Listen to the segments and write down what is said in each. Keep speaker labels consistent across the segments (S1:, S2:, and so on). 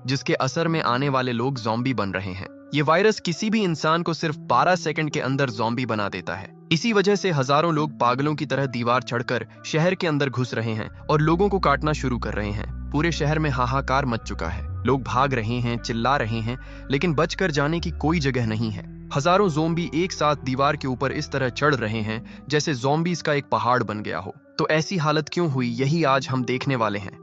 S1: जिसके असर में आने वाले लोग ज़ॉम्बी बन रहे हैं। ये वायरस किसी भी इंसान को सिर्फ 12 सेकंड के अंदर ज़ॉम्बी बना देता है। इसी वजह से हजारों लोग पागलों की तरह दीवार चढ़कर शहर के अंदर घुस रहे हैं और लोगों को काटना शुरू कर रहे हैं। पूरे शहर में हाहाकार मच चुका है। लोग भाग रहे हैं, चिल्ला रहे हैं, लेकिन बचकर जाने की कोई जगह नहीं है। हजारों ज़ॉम्बी एक साथ दीवार के ऊपर इस तरह चढ़ रहे हैं जैसे ज़ॉम्बीज का एक पहाड़ बन गया हो। तो ऐसी हालत क्यों हुई, यही आज हम देखने वाले हैं।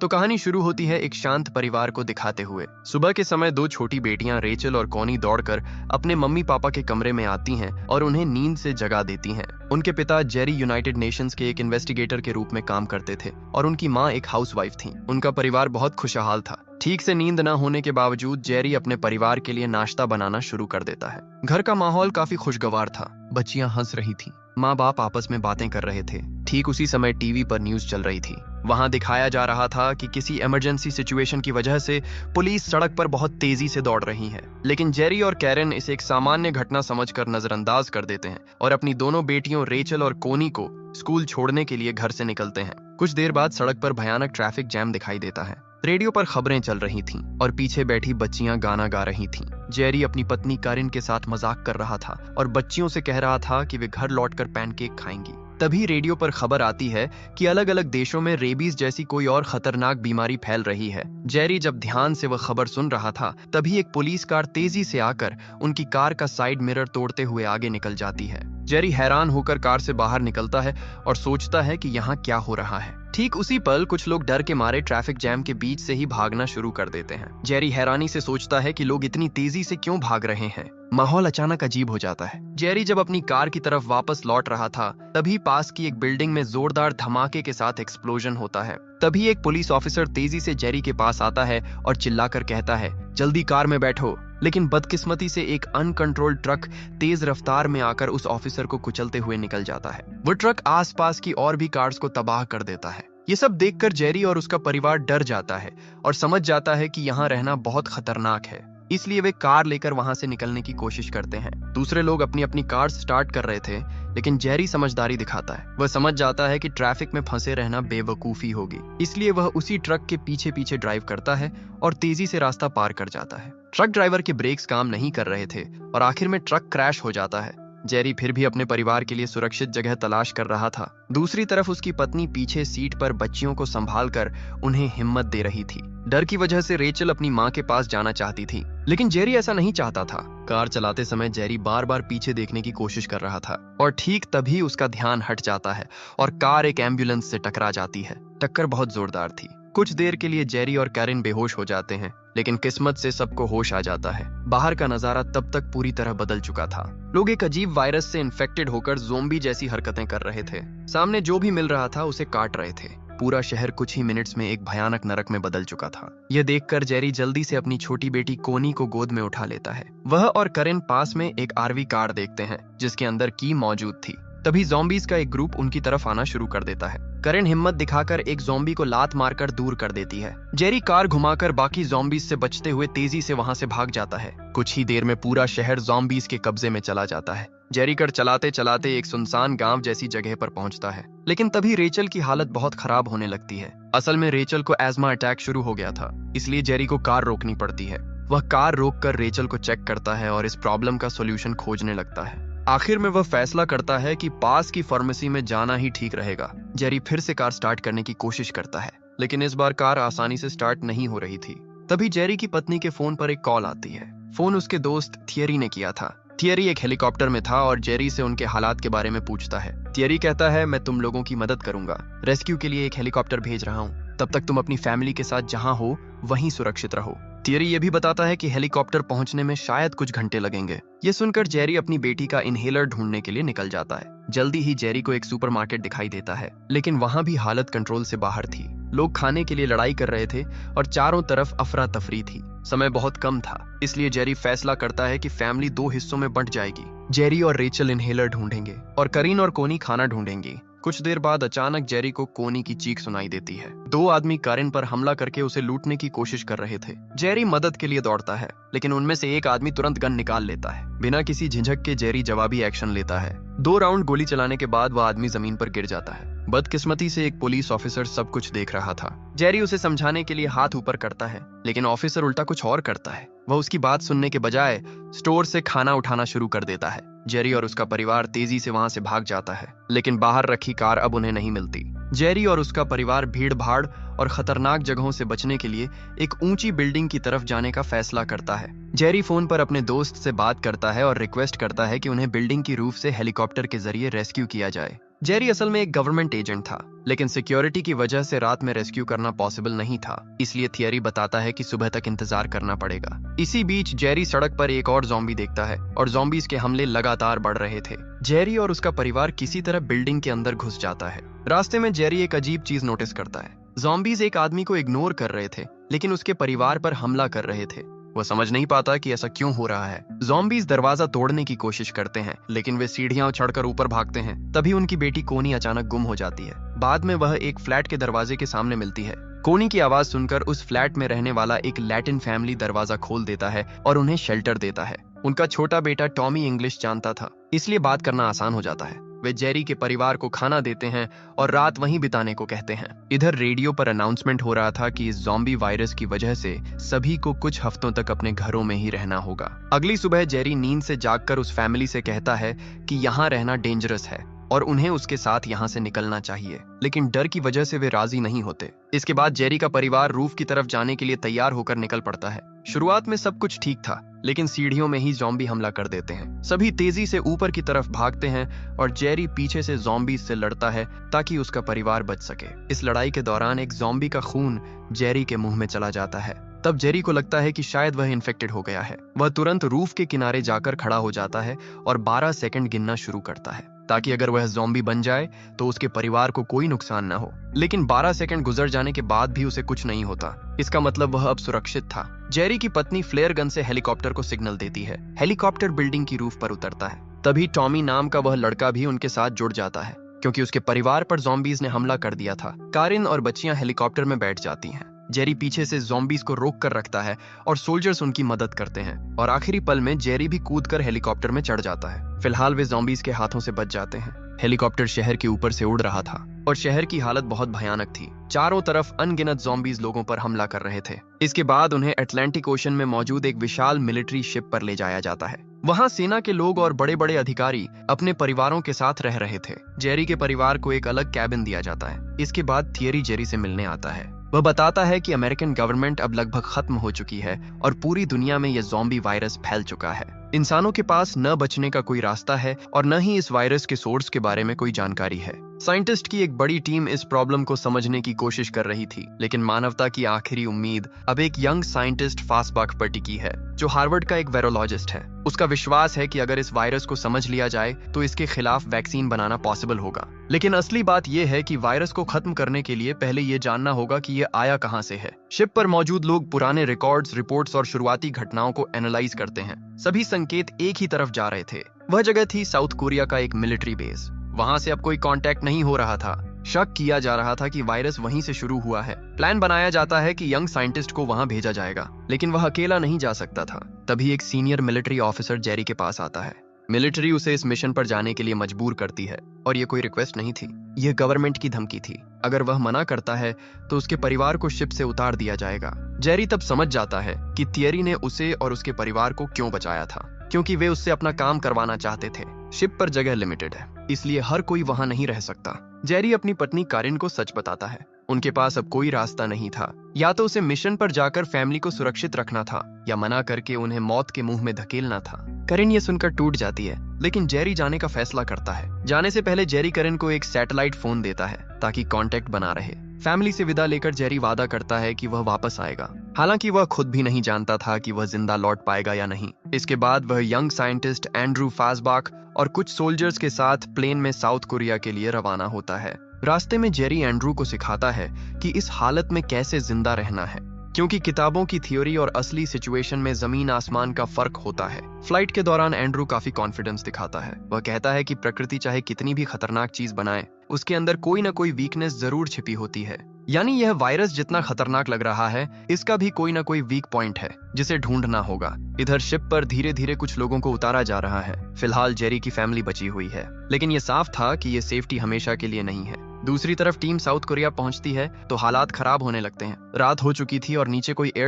S1: तो कहानी शुरू होती है एक शांत परिवार को दिखाते हुए। सुबह के समय दो छोटी बेटियां रेचल और कॉनी दौड़कर अपने मम्मी पापा के कमरे में आती हैं और उन्हें नींद से जगा देती हैं। उनके पिता जेरी यूनाइटेड नेशंस के एक इन्वेस्टिगेटर के रूप में काम करते थे और उनकी माँ एक हाउसवाइफ थी। उनका परिवार बहुत खुशहाल था। ठीक से नींद न होने के बावजूद जेरी अपने परिवार के लिए नाश्ता बनाना शुरू कर देता है। घर का माहौल काफी खुशगवार था। बच्चियां हंस रही थीं, माँ बाप आपस में बातें कर रहे थे। ठीक उसी समय टीवी पर न्यूज चल रही थी। वहां दिखाया जा रहा था कि किसी इमरजेंसी सिचुएशन की वजह से पुलिस सड़क पर बहुत तेजी से दौड़ रही है, लेकिन जेरी और कैरन इसे एक सामान्य घटना समझकर नजरअंदाज कर देते हैं और अपनी दोनों बेटियों रेचल और कोनी को स्कूल छोड़ने के लिए घर से निकलते हैं। कुछ देर बाद सड़क पर भयानक ट्रैफिक जैम दिखाई देता है। रेडियो पर खबरें चल रही थीं और पीछे बैठी बच्चियां गाना गा रही थीं। जेरी अपनी पत्नी कारिन के साथ मजाक कर रहा था और बच्चियों से कह रहा था कि वे घर लौटकर पैनकेक खाएंगी। तभी रेडियो पर खबर आती है कि अलग अलग देशों में रेबीज जैसी कोई और खतरनाक बीमारी फैल रही है। जेरी जब ध्यान से वह खबर सुन रहा था, तभी एक पुलिस कार तेजी से आकर उनकी कार का साइड मिरर तोड़ते हुए आगे निकल जाती है। जेरी हैरान होकर कार से बाहर निकलता है और सोचता है कि यहाँ क्या हो रहा है। ठीक उसी पल कुछ लोग डर के मारे ट्रैफिक जैम के बीच से ही भागना शुरू कर देते हैं। जेरी हैरानी से सोचता है कि लोग इतनी तेजी से क्यों भाग रहे हैं। माहौल अचानक अजीब हो जाता है। जेरी जब अपनी कार की तरफ वापस लौट रहा था, तभी पास की एक बिल्डिंग में जोरदार धमाके के साथ एक्सप्लोजन होता है। तभी एक पुलिस ऑफिसर तेजी से जेरी के पास आता है और चिल्लाकर कहता है, जल्दी कार में बैठो। लेकिन बदकिस्मती से एक अनकंट्रोल्ड ट्रक तेज रफ्तार में आकर उस ऑफिसर को कुचलते हुए निकल जाता है। वो ट्रक आसपास की और भी कार्स को तबाह कर देता है। ये सब देखकर जेरी और उसका परिवार डर जाता है और समझ जाता है कि यहाँ रहना बहुत खतरनाक है। इसलिए वे कार लेकर वहां से निकलने की कोशिश करते हैं। दूसरे लोग अपनी अपनी कार स्टार्ट कर रहे थे, लेकिन जेरी समझदारी दिखाता है। वह समझ जाता है कि ट्रैफिक में फंसे रहना बेवकूफी होगी, इसलिए वह उसी ट्रक के पीछे पीछे ड्राइव करता है और तेजी से रास्ता पार कर जाता है। ट्रक ड्राइवर के ब्रेक्स काम नहीं कर रहे थे और आखिर में ट्रक क्रैश हो जाता है। जेरी फिर भी अपने परिवार के लिए सुरक्षित जगह तलाश कर रहा था। दूसरी तरफ उसकी पत्नी पीछे सीट पर बच्चियों को संभालकर उन्हें हिम्मत दे रही थी। डर की वजह से रेचल अपनी माँ के पास जाना चाहती थी, लेकिन जेरी ऐसा नहीं चाहता था। कार चलाते समय जेरी बार बार पीछे देखने की कोशिश कर रहा था और ठीक तभी उसका ध्यान हट जाता है और कार एक एम्बुलेंस से टकरा जाती है। टक्कर बहुत जोरदार थी। कुछ देर के लिए जेरी और कैरिन बेहोश हो जाते हैं, लेकिन किस्मत से सबको होश आ जाता है। बाहर का नजारा तब तक पूरी तरह बदल चुका था। लोग एक अजीब वायरस से इन्फेक्टेड होकर ज़ोंबी जैसी हरकतें कर रहे थे। सामने जो भी मिल रहा था उसे काट रहे थे। पूरा शहर कुछ ही मिनट्स में एक भयानक नरक में बदल चुका था। यह देखकर जेरी जल्दी से अपनी छोटी बेटी कोनी को गोद में उठा लेता है। वह और करिन पास में एक आरवी कार देखते हैं जिसके अंदर की मौजूद थी। तभी ज़ॉम्बीज का एक ग्रुप उनकी तरफ आना शुरू कर देता है। करिन हिम्मत दिखाकर एक ज़ॉम्बी को लात मारकर दूर कर देती है। जेरी कार घुमाकर बाकी ज़ॉम्बीज से बचते हुए तेजी से वहां से भाग जाता है। कुछ ही देर में पूरा शहर ज़ॉम्बीज के कब्जे में चला जाता है। जेरी कार चलाते चलाते एक सुनसान गांव जैसी जगह पर पहुंचता है, लेकिन तभी रेचल की हालत बहुत खराब होने लगती है। असल में रेचल को एस्मा अटैक शुरू हो गया था, इसलिए जेरी को कार रोकनी पड़ती है। वह कार रोककर रेचल को चेक करता है और इस प्रॉब्लम का सोल्यूशन खोजने लगता है। आखिर में वह फैसला करता है कि पास की फार्मेसी में जाना ही ठीक रहेगा। जेरी फिर से कार स्टार्ट करने की कोशिश करता है, लेकिन इस बार कार आसानी से स्टार्ट नहीं हो रही थी। तभी जेरी की पत्नी के फोन पर एक कॉल आती है। फोन उसके दोस्त थियरी ने किया था। थियरी एक हेलीकॉप्टर में था और जेरी से उनके हालात के बारे में पूछता है। थियरी कहता है, मैं तुम लोगों की मदद करूंगा, रेस्क्यू के लिए एक हेलीकॉप्टर भेज रहा हूँ। तब तक तुम अपनी फैमिली के साथ जहां हो वहीं सुरक्षित रहो। थियरी ये भी बताता है कि हेलीकॉप्टर पहुंचने में शायद कुछ घंटे लगेंगे। ये सुनकर जेरी अपनी बेटी का इनहेलर ढूंढने के लिए निकल जाता है। जल्दी ही जेरी को एक सुपरमार्केट दिखाई देता है, लेकिन वहां भी हालत कंट्रोल से बाहर थी। लोग खाने के लिए लड़ाई कर रहे थे और चारों तरफ अफरा तफरी थी। समय बहुत कम था, इसलिए जेरी फैसला करता है कि फैमिली दो हिस्सों में बंट जाएगी। जेरी और रेचल इनहेलर ढूंढेंगे और करीन और कोनी खाना ढूंढेंगी। कुछ देर बाद अचानक जेरी को कोनी की चीख सुनाई देती है। दो आदमी कारिन पर हमला करके उसे लूटने की कोशिश कर रहे थे। जेरी मदद के लिए दौड़ता है, लेकिन उनमें से एक आदमी तुरंत गन निकाल लेता है। बिना किसी झिझक के जेरी जवाबी एक्शन लेता है। 2 राउंड गोली चलाने के बाद वह आदमी जमीन पर गिर जाता है। बदकिस्मती से एक पुलिस ऑफिसर सब कुछ देख रहा था। जेरी उसे समझाने के लिए हाथ ऊपर करता है, लेकिन ऑफिसर उल्टा कुछ और करता है। वह उसकी बात सुनने के बजाय स्टोर से खाना उठाना शुरू कर देता है। जेरी और उसका परिवार तेजी से वहां से भाग जाता है, लेकिन बाहर रखी कार अब उन्हें नहीं मिलती। जेरी और उसका परिवार भीड़ भाड़ और खतरनाक जगहों से बचने के लिए एक ऊंची बिल्डिंग की तरफ जाने का फैसला करता है। जेरी फोन पर अपने दोस्त से बात करता है और रिक्वेस्ट करता है कि उन्हें बिल्डिंग की रूफ से हेलीकॉप्टर के जरिए रेस्क्यू किया जाए। जेरी असल में एक गवर्नमेंट एजेंट था, लेकिन सिक्योरिटी की वजह से रात में रेस्क्यू करना पॉसिबल नहीं था, इसलिए थियरी बताता है कि सुबह तक इंतजार करना पड़ेगा। इसी बीच जेरी सड़क पर एक और ज़ॉम्बी देखता है और ज़ॉम्बीज के हमले लगातार बढ़ रहे थे। जेरी और उसका परिवार किसी तरह बिल्डिंग के अंदर घुस जाता है। रास्ते में जेरी एक अजीब चीज नोटिस करता है। ज़ॉम्बीज एक आदमी को इग्नोर कर रहे थे, लेकिन उसके परिवार पर हमला कर रहे थे। वह समझ नहीं पाता कि ऐसा क्यों हो रहा है। ज़ॉम्बीज दरवाजा तोड़ने की कोशिश करते हैं, लेकिन वे सीढ़ियां चढ़कर ऊपर भागते हैं। तभी उनकी बेटी कोनी अचानक गुम हो जाती है। बाद में वह एक फ्लैट के दरवाजे के सामने मिलती है। कोनी की आवाज सुनकर उस फ्लैट में रहने वाला एक लैटिन फैमिली दरवाजा खोल देता है और उन्हें शेल्टर देता है। उनका छोटा बेटा टॉमी इंग्लिश जानता था, इसलिए बात करना आसान हो जाता है। वे जेरी के परिवार को खाना देते हैं और रात वहीं बिताने को कहते हैं। इधर रेडियो पर अनाउंसमेंट हो रहा था कि इस ज़ॉम्बी वायरस की वजह से सभी को कुछ हफ्तों तक अपने घरों में ही रहना होगा। अगली सुबह जेरी नींद से जागकर उस फैमिली से कहता है कि यहाँ रहना डेंजरस है और उन्हें उसके साथ यहाँ से निकलना चाहिए, लेकिन डर की वजह से वे राजी नहीं होते। इसके बाद जेरी का परिवार रूफ की तरफ जाने के लिए तैयार होकर निकल पड़ता है। शुरुआत में सब कुछ ठीक था, लेकिन सीढ़ियों में ही ज़ॉम्बी हमला कर देते हैं। सभी तेजी से ऊपर की तरफ भागते हैं और जेरी पीछे से ज़ॉम्बी से लड़ता है ताकि उसका परिवार बच सके। इस लड़ाई के दौरान एक ज़ॉम्बी का खून जेरी के मुंह में चला जाता है। तब जेरी को लगता है कि शायद वह इन्फेक्टेड हो गया है। वह तुरंत रूफ के किनारे जाकर खड़ा हो जाता है और 12 सेकंड गिनना शुरू करता है, ताकि अगर वह ज़ॉम्बी बन जाए तो उसके परिवार को कोई नुकसान न हो। लेकिन 12 सेकंड गुजर जाने के बाद भी उसे कुछ नहीं होता। इसका मतलब वह अब सुरक्षित था। जेरी की पत्नी फ्लेयर गन से हेलीकॉप्टर को सिग्नल देती है। हेलीकॉप्टर बिल्डिंग की रूफ पर उतरता है। तभी टॉमी नाम का वह लड़का भी उनके साथ जुड़ जाता है, क्योंकि उसके परिवार पर ज़ॉम्बीज ने हमला कर दिया था। कारिन और बच्चियां हेलीकॉप्टर में बैठ जाती हैं। जेरी पीछे से ज़ॉम्बीज को रोक कर रखता है और सोल्जर्स उनकी मदद करते हैं, और आखिरी पल में जेरी भी कूदकर हेलीकॉप्टर में चढ़ जाता है। फिलहाल वे ज़ॉम्बीज के हाथों से बच जाते हैं। हेलीकॉप्टर शहर के ऊपर से उड़ रहा था और शहर की हालत बहुत भयानक थी। चारों तरफ अनगिनत ज़ॉम्बीज लोगों पर हमला कर रहे थे। इसके बाद उन्हें अटलांटिक ओशन में मौजूद एक विशाल मिलिट्री शिप पर ले जाया जाता है। वहां सेना के लोग और बड़े बड़े अधिकारी अपने परिवारों के साथ रह रहे थे। जेरी के परिवार को एक अलग कैबिन दिया जाता है। इसके बाद थियरी जेरी से मिलने आता है। वह बताता है कि अमेरिकन गवर्नमेंट अब लगभग खत्म हो चुकी है और पूरी दुनिया में यह ज़ॉम्बी वायरस फैल चुका है। इंसानों के पास न बचने का कोई रास्ता है और न ही इस वायरस के सोर्स के बारे में कोई जानकारी है। साइंटिस्ट की एक बड़ी टीम इस प्रॉब्लम को समझने की कोशिश कर रही थी, लेकिन मानवता की आखिरी उम्मीद अब एक यंग साइंटिस्ट फासबाख पर टिकी है, जो हार्वर्ड का एक वायरोलॉजिस्ट है। उसका विश्वास है कि अगर इस वायरस को समझ लिया जाए तो इसके खिलाफ वैक्सीन बनाना पॉसिबल होगा। लेकिन असली बात यह है कि वायरस को खत्म करने के लिए पहले यह जानना होगा कि यह आया कहां से है। शिप पर मौजूद लोग पुराने रिकॉर्ड्स, रिपोर्ट्स और शुरुआती घटनाओं को एनालाइज करते हैं। सभी संकेत एक ही तरफ जा रहे थे। वह जगह थी साउथ कोरिया का एक मिलिट्री बेस। वहां से अब कोई कांटेक्ट नहीं हो रहा था। शक किया जा रहा था कि वायरस वहीं से शुरू हुआ है। प्लान बनाया जाता है कि यंग साइंटिस्ट को वहां भेजा जाएगा, लेकिन वह अकेला नहीं जा सकता था। तभी एक सीनियर मिलिट्री ऑफिसर जेरी के पास आता है। मिलिट्री उसे इस मिशन पर जाने के लिए मजबूर करती है, और यह कोई रिक्वेस्ट नहीं थी, यह गवर्नमेंट की धमकी थी। अगर वह मना करता है तो उसके परिवार को शिप से उतार दिया जाएगा। जेरी तब समझ जाता है कि थियरी ने उसे और उसके परिवार को क्यों बचाया था, क्योंकि वे उससे अपना काम करवाना चाहते थे। शिप पर जगह लिमिटेड है, इसलिए हर कोई वहां नहीं रह सकता। जेरी अपनी पत्नी कारिन को सच बताता है। उनके पास अब कोई रास्ता नहीं था, या तो उसे मिशन पर जाकर फैमिली को सुरक्षित रखना था या मना करके उन्हें मौत के मुंह में धकेलना था। करिन ये सुनकर टूट जाती है, लेकिन जेरी जाने का फैसला करता है। जाने से पहले जेरी करिन को एक सैटेलाइट फोन देता है ताकि कांटेक्ट बना रहे। फैमिली से विदा लेकर जेरी वादा करता है कि वह वापस आएगा, हालांकि वह खुद भी नहीं जानता था कि वह जिंदा लौट पाएगा या नहीं। इसके बाद वह यंग साइंटिस्ट एंड्रू फासबाख और कुछ सोल्जर्स के साथ प्लेन में साउथ कोरिया के लिए रवाना होता है। रास्ते में जेरी एंड्रू को सिखाता है कि इस हालत में कैसे जिंदा रहना है, क्योंकि किताबों की थ्योरी और असली सिचुएशन में जमीन आसमान का फर्क होता है। फ्लाइट के दौरान एंड्रू काफी कॉन्फिडेंस दिखाता है। वह कहता है कि प्रकृति चाहे कितनी भी खतरनाक चीज बनाए, उसके अंदर कोई ना कोई वीकनेस जरूर छिपी होती है। यानी यह वायरस जितना खतरनाक लग रहा है, इसका भी कोई ना कोई वीक पॉइंट है जिसे ढूंढना होगा। इधर शिप पर धीरे धीरे कुछ लोगों को उतारा जा रहा है। फिलहाल जेरी की फैमिली बची हुई है, लेकिन यह साफ था कि यह सेफ्टी हमेशा के लिए नहीं है। दूसरी तरफ टीम साउथ कोरिया पहुंचती है तो हालात खराब होने लगते हैं। रात हो चुकी थी और नीचे कोई एयर